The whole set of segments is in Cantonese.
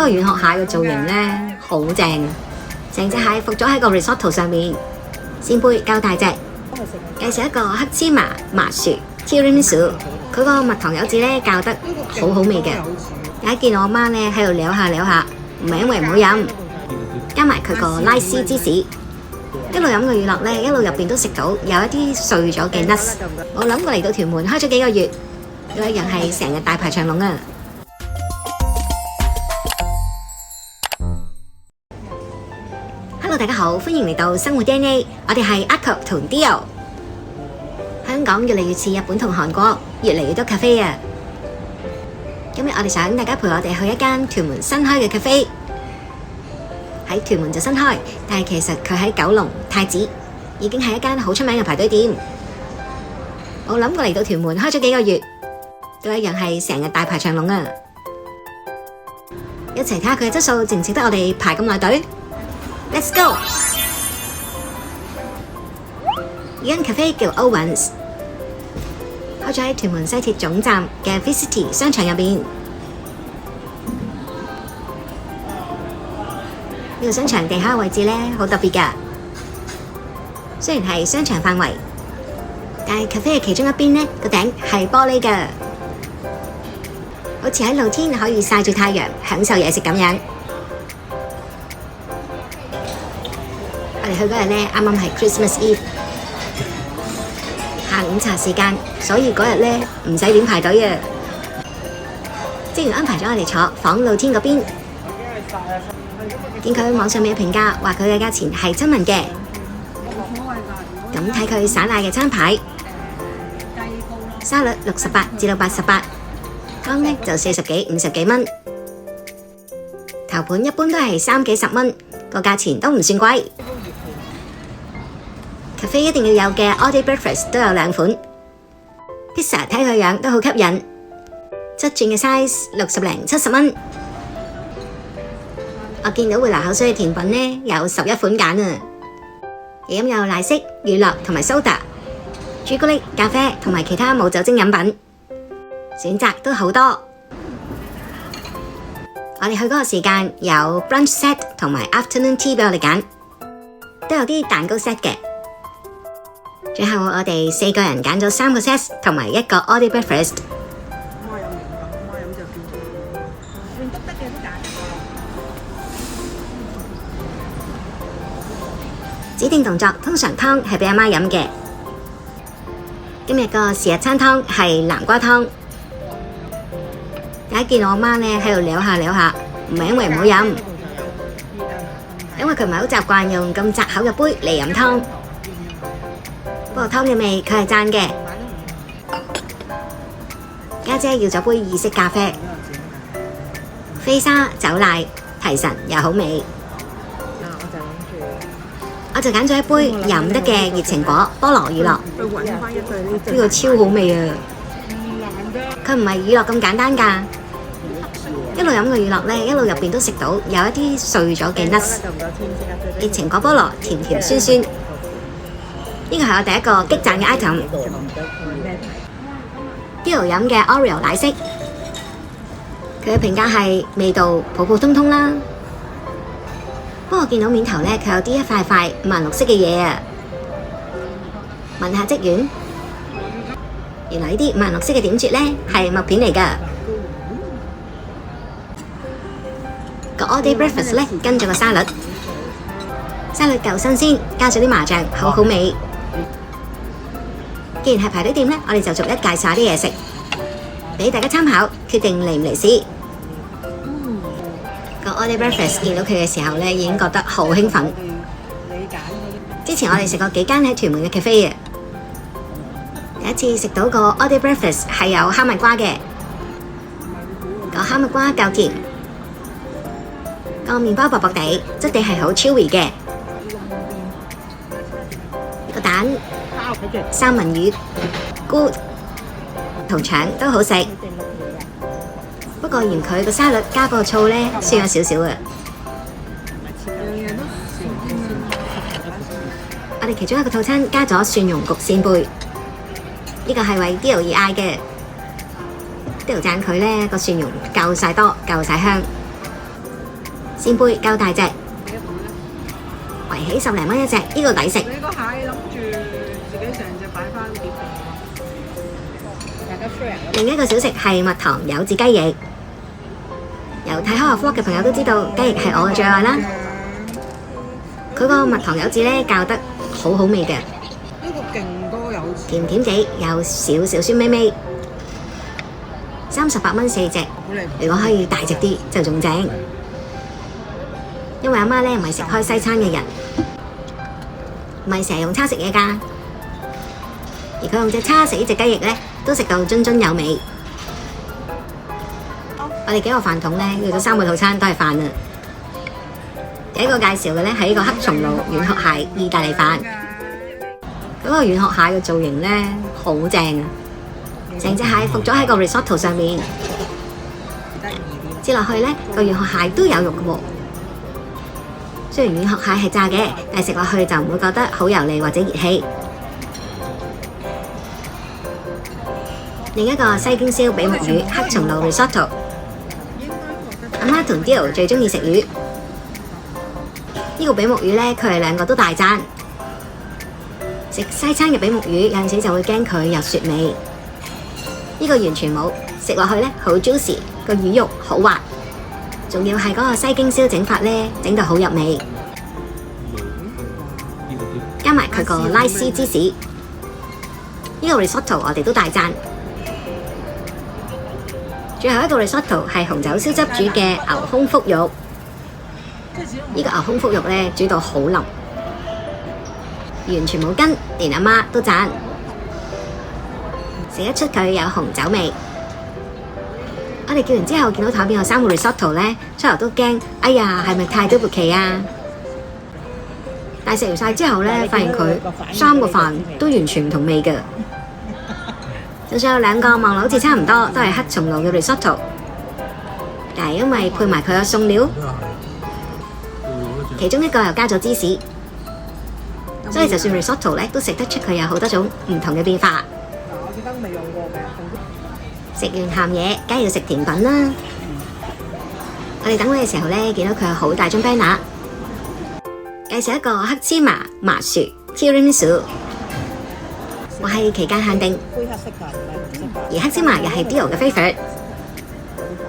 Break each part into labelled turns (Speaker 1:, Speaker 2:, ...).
Speaker 1: 個軟殼蟹嘅造型呢，好正，成隻蟹伏咗喺個 risotto 上面，扇貝夠大隻。介紹一個黑芝麻麻薯 tiramisu， 佢個蜜糖柚子呢教得好好味嘅。大家見我媽呢喺度撩下撩下，唔係因為唔好飲，加埋佢個拉絲芝士，一路飲個乳酪呢，一路入邊都食到有一啲碎咗嘅 nuts。我諗過嚟到屯門開咗幾個月，都一樣係成日大排長龍啊！Hello， 大家好，歡迎嚟到生活 DNA， 我哋係 Ako 同 Dio。香港越嚟越似日本同韓國，越嚟越多 cafe 啊！今日我哋想大家陪我哋去一間屯門新開嘅 cafe， 喺屯門就新開，但係其實佢喺九龍太子已經係一間好出名嘅排隊店。我諗過嚟到屯門開咗幾個月，都一樣係成日大排長龍啊！一齊睇下佢嘅質素值唔值得我哋排咁耐隊。Let's go！ 呢間 cafe 叫 Owens， 開咗喺屯門西鐵總站嘅 Vicity 商場入邊。呢個商場地下嘅位置呢，好特別㗎。雖然係商場範圍，但係 cafe 嘅其中一邊呢，個頂係玻璃㗎，好似喺露天可以曬住太陽享受嘢食咁樣。我哋去嗰日呢，啱啱係 Christmas Eve， 下午茶時間，所以嗰日呢唔使點排隊啊。職員安排咗我哋坐仿露天嗰邊，見佢網上面嘅評價話佢嘅價錢係親民嘅。咁睇佢散奶嘅餐牌，沙律68至到88，乾呢就40幾50幾蚊，頭盤一般都係3幾10蚊，個價錢都唔算貴。cafe 一定要有嘅 all day breakfast 都有2款 ，pizza 睇佢樣都好吸引，側轉嘅 size 60零70蚊。我見到會流口水嘅甜品呢，有11款揀啊！飲有奶昔、乳酪同埋蘇打、朱古力、咖啡同埋其他冇酒精飲品，選擇都好多。我哋去嗰個時間有 brunch set 同埋 afternoon tea 俾我哋揀，都有啲蛋糕 set 嘅。最後我哋4個人揀咗3個 set 同埋1個 all day breakfast。指定動作通常湯係俾阿媽飲嘅。今日個時日餐湯係南瓜湯。大家見我媽呢喺度撩下撩下，唔係因為唔好飲，因為佢唔係好習慣用咁窄口嘅杯嚟飲湯。不過湯嘅味佢係讚嘅。家姐要咗杯意式咖啡，飛沙走奶，提神又好味。我就揀咗一杯飲得嘅熱情果菠蘿乳酪，呢個超好味啊！佢唔係乳酪咁簡單㗎，一路飲個乳酪呢，一路入邊都食到有一啲碎咗嘅 nuts， 熱情果菠蘿甜甜酸酸。呢個係我第一個激讚嘅 item。呢度飲嘅 Oreo 奶昔，佢嘅評價係味道普普通通啦。不過見到面頭呢，佢有啲一塊塊五顏六色嘅嘢啊！問下職員，原來呢啲五顏六色嘅點綴呢係麥片嚟㗎。個 all day breakfast 呢跟咗個沙律，沙律夠新鮮，加咗啲麻醬，好好味。既然係排隊店呢，我哋就逐一介紹下啲嘢食，俾大家參考，決定嚟唔嚟試。個 all day breakfast 見到佢嘅時候呢，已經覺得好興奮。之前我哋食過幾間喺屯門嘅 cafe 啊，第一次食到個 all day breakfast 係有哈密瓜嘅，個哈密瓜夠甜，個麵包薄薄地，質地係好 chewy 嘅，個蛋、三文魚、菇同腸都好食。不過嫌佢個沙律加個醋呢，酸咗少少啊！我哋其中一個套餐加咗蒜蓉焗扇貝，呢個係為 Dio 而嗌嘅。Dio 讚佢呢個蒜蓉夠晒多，夠晒香。鮮貝夠大隻，圍起10零蚊一隻，呢個抵食。
Speaker 2: 你個蟹諗住自己成隻擺翻碟大家 share。
Speaker 1: 另一個小食係蜜糖柚子雞翼。有睇開我 vlog 嘅朋友都知道，雞翼係我嘅最愛啦。佢個蜜糖柚子咧教得好好味嘅，
Speaker 2: 呢個勁多柚子，
Speaker 1: 甜甜地，有少少酸味味。38蚊4隻，如果可以大隻啲就仲正。因為阿媽咧唔係食開西餐嘅人，唔係成日用叉食嘢㗎，而佢用隻叉食呢隻雞翼咧，都食到津津有味。我哋幾個飯桶咧叫咗3個套餐都係飯啊。第一個介紹嘅咧係呢個黑松露軟殼蟹意大利飯。嗰個軟殼蟹嘅造型咧好正啊！成隻蟹伏咗喺個 risotto 上面，接落去咧個軟殼蟹都有肉嘅喎。雖然軟殼蟹係炸嘅，但係食落去就唔會覺得好油膩或者熱氣。另一個西京燒比目魚黑松露 risotto。阿媽同 Dio 最中意食魚，呢個比目魚咧，佢哋兩個都大讚。食西餐嘅比目魚有陣時就會驚佢有雪味，呢個完全冇，食落去咧好 juicy，個魚肉好滑，仲要係嗰個西京燒整法咧，整到好入味，加埋佢個拉絲芝士，呢個 risotto 我哋都大讚。最後一個 risotto 係紅酒燒汁煮嘅牛胸腹肉，呢個牛胸腹肉咧煮到好腍，完全冇筋，連阿媽都讚，食得出佢有紅酒味。我哋叫完之後見到台邊有3個 risotto咧，初頭都驚，哎呀係咪太 duplicate 啊？但係食完晒之後咧，發現佢3個飯都完全唔同味嘅。就算有2個望落好似差唔多，都係黑松露嘅 risotto， 但係因為配埋佢嘅餸料，其中一個又加咗芝士，所以就算 risotto 咧都食得出佢有好多種唔同嘅變化。
Speaker 2: 我記得未用過嘅。
Speaker 1: 食完鹹嘢，梗係要食甜品啦。我哋等佢嘅時候咧，見到佢有好大張 banner， 介紹一個黑芝麻麻薯 tiramisu。我係期間限定，
Speaker 2: 灰黑色㗎，唔係紅色㗎。
Speaker 1: 而黑芝麻又係 Dio 嘅 favourite，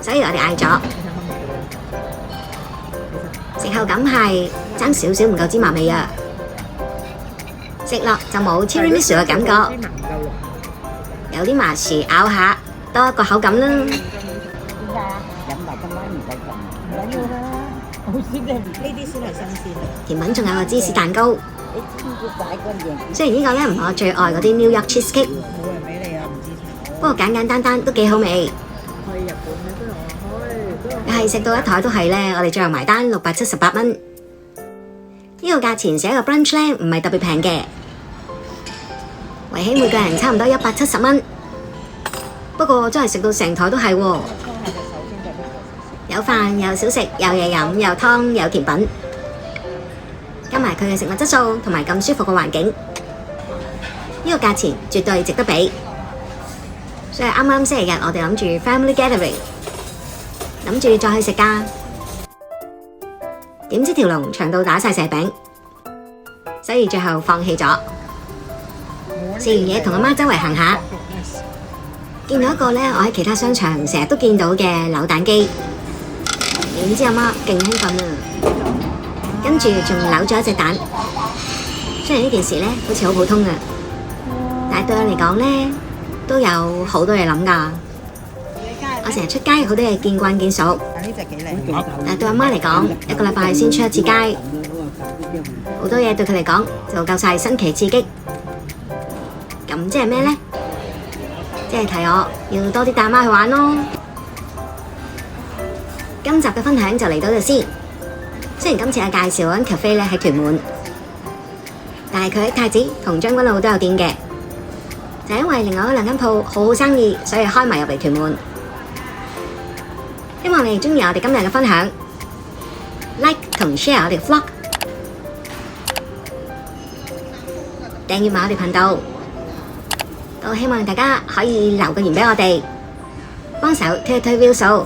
Speaker 1: 所以我哋嗌咗。食後感係爭少少唔夠芝麻味啊，食落就冇 tiramisu 嘅感覺，有啲麻薯咬下多一個口感啦。
Speaker 3: 飲埋今晚唔使咁，唔緊要啦，好鮮嘅。
Speaker 2: 呢啲先係新鮮。
Speaker 1: 甜品仲有個芝士蛋糕，
Speaker 3: 你知唔知大個樣？
Speaker 1: 雖然呢個咧唔係我最愛嗰啲 New York cheesecake，
Speaker 2: 冇人俾你啊，唔知炒。
Speaker 1: 不過簡簡單單都幾好味。
Speaker 2: 去日本咧都有去，
Speaker 1: 又係食到一枱都係咧，我哋最後埋單678蚊。呢個價錢寫個 brunch 咧唔係特別平嘅，圍起每個人差唔多170蚊。不過真係食到成枱都係喎，有飯有小食有嘢飲有湯有甜品，加埋佢嘅食物質素同埋咁舒服嘅環境，呢個價錢絕對值得俾。所以啱啱星期日我哋諗住 family gathering， 諗住再去食㗎，點知條龍長到打晒蛇餅，所以最後放棄咗。食完嘢同阿媽周圍行下，見到一個咧，我喺其他商場成日都見到嘅扭蛋機，點知阿媽勁興奮啊！跟住仲扭咗一隻蛋。雖然呢件事咧好似好普通啊，但係對我嚟講咧都有好多嘢諗㗎。我成日出街好多嘢見慣見熟，
Speaker 2: 但呢隻幾靚。
Speaker 1: 但係對阿媽嚟講，一個禮拜先出一次街，好多嘢對佢嚟講就夠晒新奇刺激。咁即係咩呢？即係提我要多啲帶阿媽去玩咯。今集嘅分享就嚟到呢度先。雖然今次嘅介紹嗰間 cafe 咧喺屯門，但係佢喺太子同將軍澳都有店嘅。就因為另外嗰2間鋪好好生意，所以開埋入嚟屯門。希望你哋鍾意我哋今日嘅分享 ，like 同 share 我哋 vlog， 訂閱埋我哋頻道。都希望大家可以留個言俾我哋，幫手推一推 view 數。